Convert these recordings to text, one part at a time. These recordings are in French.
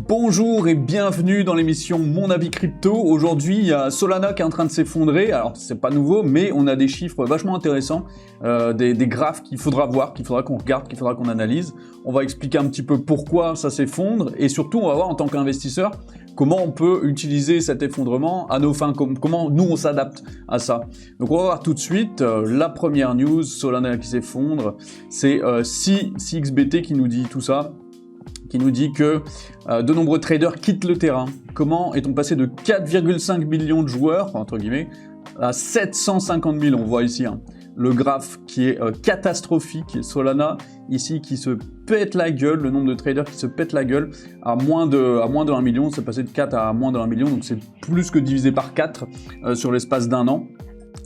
Bonjour et bienvenue dans l'émission Mon Avis Crypto. Aujourd'hui, il y a Solana qui est en train de s'effondrer. Alors, c'est pas nouveau, mais on a des chiffres vachement intéressants, des graphes qu'il faudra voir, qu'il faudra qu'on regarde, qu'il faudra qu'on analyse. On va expliquer un petit peu pourquoi ça s'effondre et surtout, on va voir en tant qu'investisseur comment on peut utiliser cet effondrement à nos fins, comment nous on s'adapte à ça. Donc on va voir tout de suite la première news, Solana qui s'effondre, c'est CXBT qui nous dit tout ça, qui nous dit que de nombreux traders quittent le terrain. Comment est-on passé de 4,5 millions de joueurs, entre guillemets, à 750 000, on voit ici, le graphe qui est catastrophique, Solana ici qui se pète la gueule, le nombre de traders qui se pète la gueule à moins de 1 million, c'est passé de 4 à moins de 1 million, donc c'est plus que divisé par 4 sur l'espace d'un an.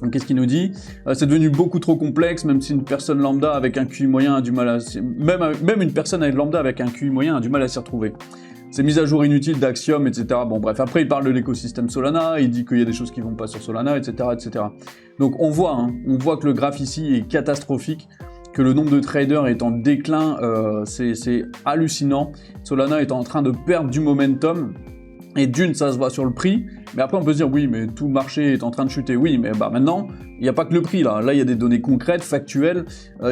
Donc qu'est-ce qu'il nous dit? C'est devenu beaucoup trop complexe, même si une personne lambda avec un QI moyen a du mal à... Même une personne lambda avec un QI moyen a du mal à s'y retrouver. Ces mises à jour inutiles d'Axiom, etc. Bon bref, après il parle de l'écosystème Solana, il dit qu'il y a des choses qui vont pas sur Solana, etc. etc. Donc on voit que le graphe ici est catastrophique, que le nombre de traders est en déclin, c'est hallucinant. Solana est en train de perdre du momentum. Et d'une, ça se voit sur le prix, mais après on peut se dire oui, mais tout le marché est en train de chuter. Oui, mais maintenant, il n'y a pas que le prix là. Là, il y a des données concrètes, factuelles,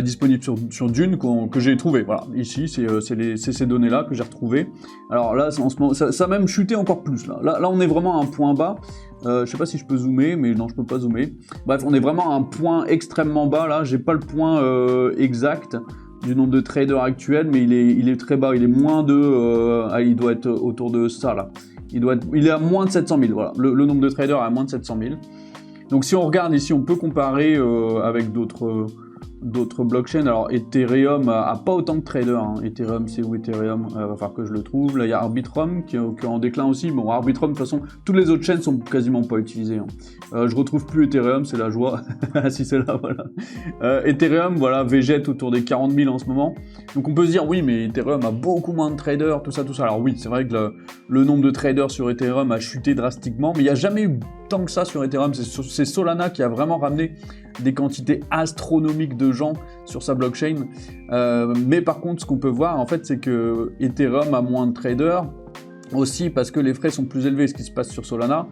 disponibles sur Dune que j'ai trouvées. Voilà, ici, c'est ces données-là que j'ai retrouvées. Alors là, en ce moment, ça a même chuté encore plus. Là, on est vraiment à un point bas. Je sais pas si je peux zoomer, mais non, je peux pas zoomer. Bref, on est vraiment à un point extrêmement bas. Là, j'ai pas le point exact du nombre de traders actuels, mais il est très bas. Il est moins de... il doit être autour de ça là. Il est à moins de 700 000, voilà. Le nombre de traders est à moins de 700 000. Donc si on regarde ici, on peut comparer avec d'autres blockchains. Alors Ethereum a pas autant de traders. Ethereum, c'est où Ethereum? Va falloir que je le trouve. Là, il y a Arbitrum qui est en déclin aussi. Bon, Arbitrum, de toute façon, toutes les autres chaînes sont quasiment pas utilisées. Je retrouve plus Ethereum, c'est la joie. Si c'est là, voilà. Ethereum, voilà, végète autour des 40 000 en ce moment. Donc on peut se dire, oui, mais Ethereum a beaucoup moins de traders, tout ça. Alors oui, c'est vrai que le nombre de traders sur Ethereum a chuté drastiquement, mais il n'y a jamais eu tant que ça sur Ethereum. C'est Solana qui a vraiment ramené des quantités astronomiques de gens sur sa blockchain. Mais par contre, ce qu'on peut voir, en fait, c'est que Ethereum a moins de traders, aussi parce que les frais sont plus élevés, ce qui se passe sur Solana.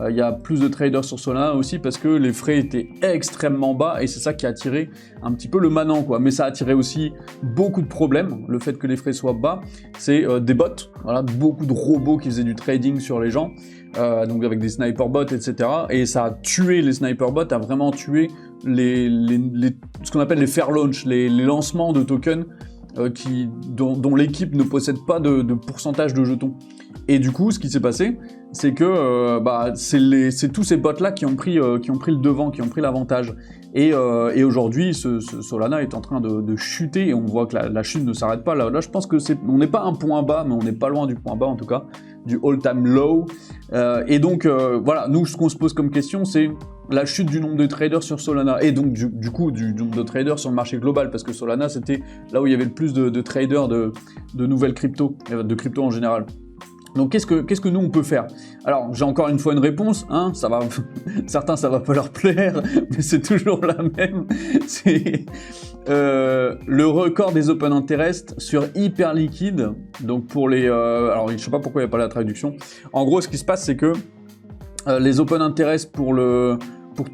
Il y a plus de traders sur Solana aussi parce que les frais étaient extrêmement bas et c'est ça qui a attiré un petit peu le manant, quoi. Mais ça a attiré aussi beaucoup de problèmes, le fait que les frais soient bas. C'est des bots, voilà, beaucoup de robots qui faisaient du trading sur les gens, donc avec des sniper bots, etc. Et ça a tué les sniper bots, a vraiment tué ce qu'on appelle les fair launch, les lancements de tokens dont l'équipe ne possède pas de pourcentage de jetons. Et du coup, ce qui s'est passé, c'est que c'est tous ces bots-là qui ont pris le devant, qui ont pris l'avantage. Et aujourd'hui, ce Solana est en train de chuter, et on voit que la chute ne s'arrête pas. Là, je pense que on n'est pas un point bas, mais on n'est pas loin du point bas, en tout cas, du all-time low. Et donc, voilà, nous, ce qu'on se pose comme question, c'est la chute du nombre de traders sur Solana, et donc du coup du nombre de traders sur le marché global, parce que Solana, c'était là où il y avait le plus de traders de nouvelles cryptos, de crypto en général. Donc qu'est-ce que nous on peut faire? Alors j'ai encore une fois une réponse, ça va, certains ça va pas leur plaire, mais c'est toujours la même. C'est le record des open interest sur Hyperliquid. Donc pour les, alors je sais pas pourquoi il n'y a pas la traduction. En gros, ce qui se passe, c'est que les open interest pour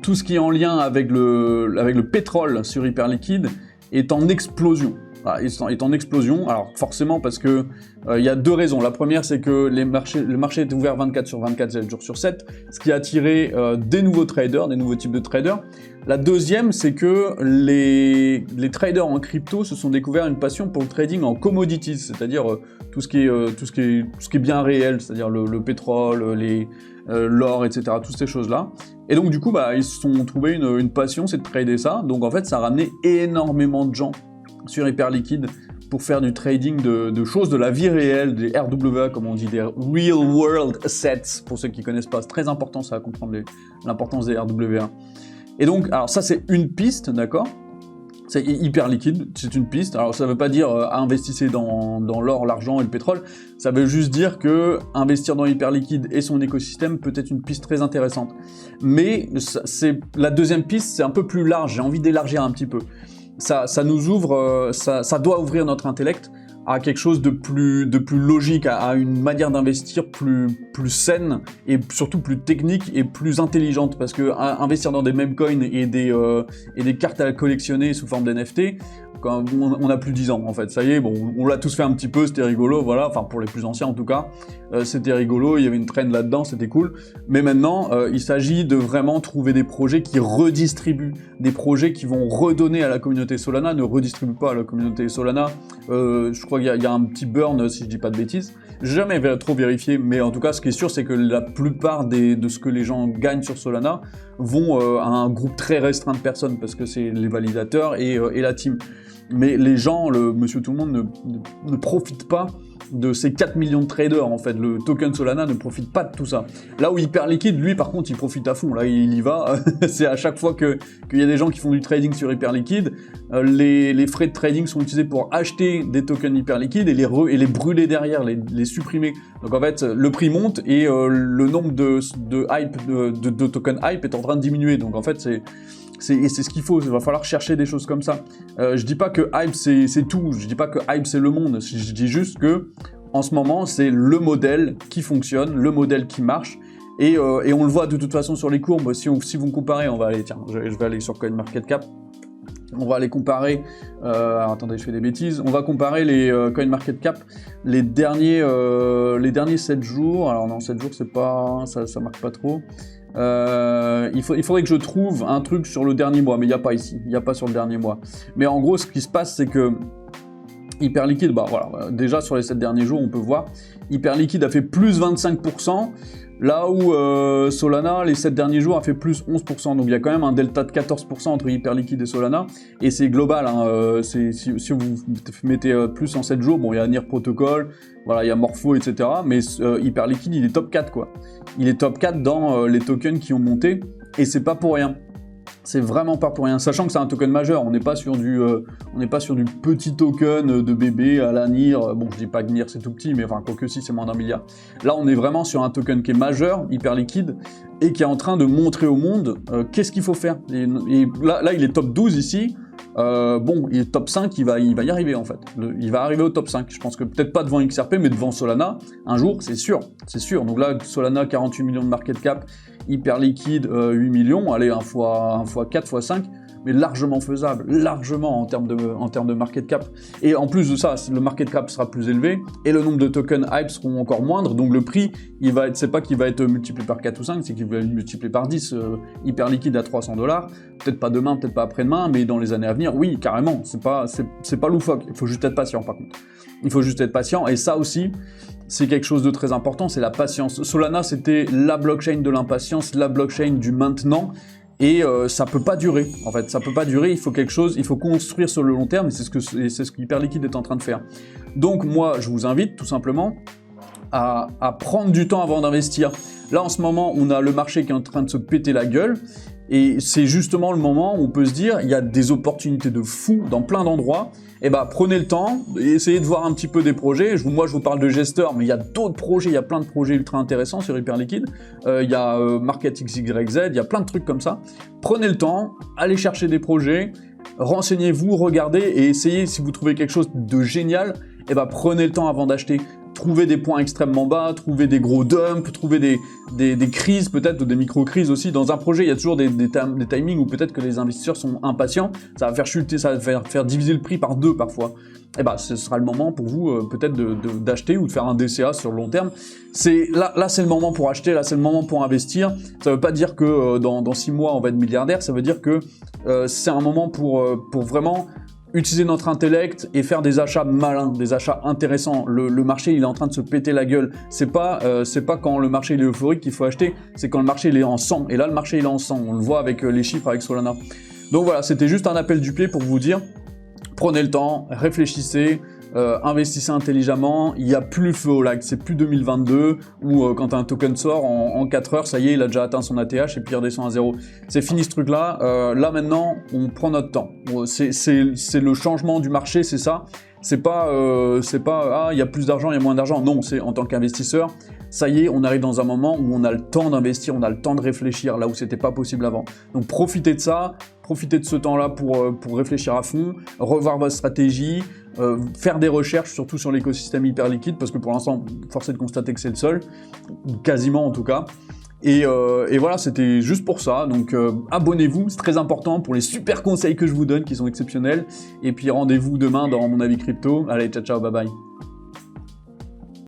tout ce qui est en lien avec le pétrole sur Hyperliquid est en explosion. Voilà, est en explosion. Alors forcément parce que il y a deux raisons. La première, c'est que le marché est ouvert 24 sur 24, 7 jours sur 7, ce qui a attiré des nouveaux traders, des nouveaux types de traders. La deuxième, c'est que les traders en crypto se sont découverts une passion pour le trading en commodities, c'est-à-dire tout ce qui est bien réel, c'est-à-dire le pétrole, l'or, etc., toutes ces choses-là. Et donc du coup, ils se sont trouvés une passion, c'est de trader ça. Donc en fait, ça a ramené énormément de gens sur Hyperliquid pour faire du trading de choses de la vie réelle, des RWA comme on dit, des Real World Assets, pour ceux qui connaissent pas, c'est très important ça à comprendre l'importance des RWA. Et donc, alors ça c'est une piste, d'accord? C'est Hyperliquid, c'est une piste. Alors ça veut pas dire investissez dans l'or, l'argent et le pétrole, ça veut juste dire que investir dans Hyperliquid et son écosystème peut être une piste très intéressante. Mais la deuxième piste, c'est un peu plus large, j'ai envie d'élargir un petit peu. Ça nous ouvre, ça doit ouvrir notre intellect à quelque chose de plus logique, à une manière d'investir plus saine et surtout plus technique et plus intelligente. Parce que investir dans des meme coins et des cartes à collectionner sous forme d'NFT, quand on a plus 10 ans en fait, ça y est, bon, on l'a tous fait un petit peu, c'était rigolo, voilà, enfin pour les plus anciens en tout cas, c'était rigolo, il y avait une trend là-dedans, c'était cool, mais maintenant, il s'agit de vraiment trouver des projets qui redistribuent, des projets qui vont redonner à la communauté Solana, ne redistribuent pas à la communauté Solana, je crois qu'il y a un petit burn si je dis pas de bêtises, j'ai jamais trop vérifié, mais en tout cas, ce qui est sûr, c'est que la plupart de ce que les gens gagnent sur Solana vont à un groupe très restreint de personnes, parce que c'est les validateurs et la team. Mais les gens, monsieur tout le monde ne profite pas de ces 4 millions de traders en fait. Le token Solana ne profite pas de tout ça. Là où Hyperliquid, lui par contre, il profite à fond. Là, il y va. C'est à chaque fois qu'il y a des gens qui font du trading sur Hyperliquid, les frais de trading sont utilisés pour acheter des tokens Hyperliquid et les brûler derrière, les supprimer. Donc en fait, le prix monte et le nombre de tokens hype est en train de diminuer. Donc en fait, c'est ce qu'il faut, il va falloir chercher des choses comme ça. Je dis pas que hype c'est tout, je dis pas que hype c'est le monde, je dis juste que en ce moment c'est le modèle qui fonctionne, le modèle qui marche, et on le voit de toute façon sur les courbes. Si vous comparez, on va aller, tiens, je vais aller sur CoinMarketCap, on va aller comparer, alors attendez, je fais des bêtises, on va comparer les CoinMarketCap, les derniers 7 jours, alors non, 7 jours c'est pas, ça marque pas trop. Il faudrait que je trouve un truc sur le dernier mois, mais il n'y a pas ici, il n'y a pas sur le dernier mois. Mais en gros, ce qui se passe, c'est que Hyperliquid, bah voilà, déjà sur les 7 derniers jours, on peut voir, Hyperliquid a fait plus 25%, là où Solana, les 7 derniers jours, a fait plus 11%. Donc il y a quand même un delta de 14% entre Hyperliquid et Solana, et c'est global, hein, si vous mettez plus en 7 jours, bon, il y a NIR Protocol, voilà, il y a Morpho, etc. Mais Hyperliquid, il est top 4, quoi. Il est top 4 dans les tokens qui ont monté, et c'est pas pour rien. C'est vraiment pas pour rien, sachant que c'est un token majeur, on n'est pas sur du petit token de bébé à la NIR, bon je dis pas que NIR c'est tout petit, mais enfin quoique si c'est moins d'1 milliard. Là on est vraiment sur un token qui est majeur, Hyperliquid, et qui est en train de montrer au monde qu'est-ce qu'il faut faire. Et là il est top 12 ici, bon il est top 5, il va y arriver en fait, il va arriver au top 5, je pense que peut-être pas devant XRP mais devant Solana, un jour c'est sûr. Donc là Solana 48 millions de market cap, Hyperliquid 8 millions, allez 1 x 4, 1 x 5, mais largement faisable, largement en termes de market cap. Et en plus de ça, le market cap sera plus élevé, et le nombre de tokens hype seront encore moindres, donc le prix, c'est pas qu'il va être multiplié par 4 ou 5, c'est qu'il va être multiplié par 10, Hyperliquid à $300, peut-être pas demain, peut-être pas après-demain, mais dans les années à venir, oui, carrément, c'est pas loufoque, il faut juste être patient par contre. Il faut juste être patient, et ça aussi, c'est quelque chose de très important, c'est la patience. Solana, c'était la blockchain de l'impatience, la blockchain du maintenant, et ça peut pas durer, en fait, ça peut pas durer, il faut construire sur le long terme, et c'est ce qu'Hyperliquid est en train de faire. Donc moi, je vous invite tout simplement à prendre du temps avant d'investir. Là, en ce moment, on a le marché qui est en train de se péter la gueule, et c'est justement le moment où on peut se dire, il y a des opportunités de fou dans plein d'endroits, et bah prenez le temps, essayez de voir un petit peu des projets. Moi je vous parle de Gestor, mais il y a d'autres projets, il y a plein de projets ultra intéressants sur Hyperliquid, il y a MarketXYZ, il y a plein de trucs comme ça. Prenez le temps, allez chercher des projets, renseignez-vous, regardez, et essayez, si vous trouvez quelque chose de génial, et bah prenez le temps avant d'acheter. Trouvez des points extrêmement bas, trouvez des gros dumps, trouvez des crises peut-être, ou des micro-crises aussi. Dans un projet, il y a toujours des timings où peut-être que les investisseurs sont impatients, ça va faire chuter, ça va faire diviser le prix par 2 parfois. Et bah ce sera le moment pour vous peut-être d'acheter ou de faire un DCA sur le long terme. Là c'est le moment pour acheter, là c'est le moment pour investir. Ça veut pas dire que dans 6 mois on va être milliardaire, ça veut dire que c'est un moment pour vraiment utiliser notre intellect et faire des achats malins, des achats intéressants. Le marché, il est en train de se péter la gueule. C'est pas quand le marché il est euphorique qu'il faut acheter, c'est quand le marché il est en sang. Et là, le marché il est en sang. On le voit avec les chiffres avec Solana. Donc voilà, c'était juste un appel du pied pour vous dire, prenez le temps, réfléchissez, investissez intelligemment. Il n'y a plus le feu au lac, c'est plus 2022 où quand un token sort en 4 heures, ça y est, il a déjà atteint son ATH et puis il redescend à 0. C'est fini ce truc-là. Là maintenant, on prend notre temps. C'est le changement du marché, c'est ça. C'est pas il y a plus d'argent, il y a moins d'argent. Non, c'est en tant qu'investisseur, ça y est, on arrive dans un moment où on a le temps d'investir, on a le temps de réfléchir, là où c'était pas possible avant. Donc profitez de ça, profitez de ce temps-là pour réfléchir à fond, revoir votre stratégie, faire des recherches, surtout sur l'écosystème hyperliquide, parce que pour l'instant, force est de constater que c'est le seul, quasiment en tout cas. Et voilà, c'était juste pour ça, donc abonnez-vous, c'est très important pour les super conseils que je vous donne, qui sont exceptionnels, et puis rendez-vous demain dans Mon Avis Crypto. Allez, ciao ciao, bye bye.